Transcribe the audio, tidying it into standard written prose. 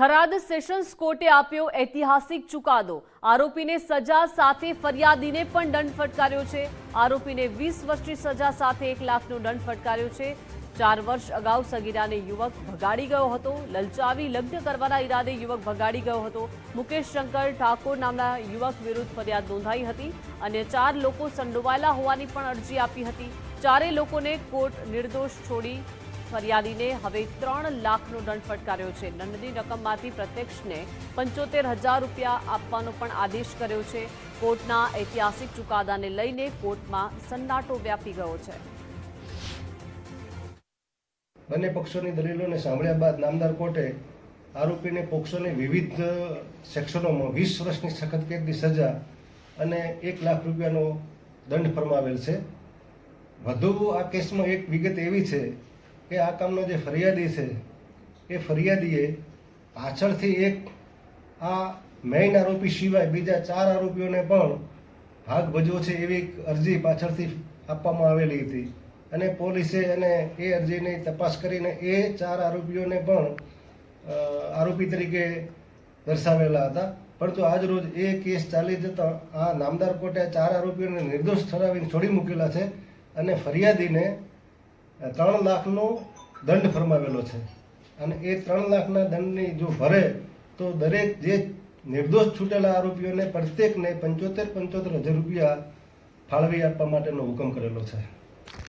Tharad sessions કોર્ટે આપ્યો ઐતિહાસિક ચુકાદો। આરોપીને સજા સાથે ફરિયાદીને પણ દંડ ફટકાર્યો છે। આરોપીને 20 વર્ષની સજા સાથે 1 લાખનો દંડ ફટકાર્યો છે। 4 વર્ષ અગાઉ સગીરાને યુવક ભગાડી ગયો હતો। લલચાવી લગ્ન કરવાના ઈરાદે યુવક ભગાડી ગયો હતો। મુકેશ શંકર ઠાકોર નામના યુવક વિરુદ્ધ ફરિયાદ નોંધાઈ હતી અને 4 લોકો સંડોવાયેલા હોવાની પણ અરજી આપી હતી। 4 લોકોને કોર્ટ નિર્દોષ છોડી ફરિયાદીને હવે 3 લાખનો દંડ ફટકાર્યો છે। દંડની રકમમાંથી પ્રત્યક્ષને 75,000 રૂપિયા આપવાનો પણ આદેશ કર્યો છે। કોર્ટના ઐતિહાસિક ચુકાદાને લઈને કોર્ટમાં સન્નાટો વ્યાપી ગયો છે। બંને પક્ષોની દલીલોને સાંભળ્યા બાદ નામદાર કોર્ટે આરોપીને પોક્સોની વિવિધ સેક્શનોમાં 20 વર્ષની સખત કેદની સજા અને 1 લાખ રૂપિયાનો દંડ ફરમાવેલ છે। વધુ આ કેસમાં એક વિગત એવી છે કે આ કામનો જે ફરિયાદી છે એ ફરિયાદીએ પાછળથી એક આ મેઇન આરોપી સિવાય બીજા 4 આરોપીઓને પણ ભાગ ભજવો છે એવી અરજી પાછળથી આપવામાં આવેલી હતી અને પોલીસે અને એ અરજીની તપાસ કરીને એ 4 આરોપીઓને પણ આરોપી તરીકે દર્શાવેલા હતા। પરંતુ આજરોજ એ કેસ ચાલી જતા આ નામદાર કોર્ટે 4 આરોપીઓને નિર્દોષ ઠરાવીને છોડી મૂકેલા છે અને ફરિયાદીને 3 લાખનો દંડ ફરમાવેલો છે અને એ 3 લાખના દંડની જો ભરે તો દરેક જે નિર્દોષ છૂટેલા આરોપીઓને પ્રત્યેકને 75,000 રૂપિયા ફાળવી આપવા માટેનો હુકમ કરેલો છે।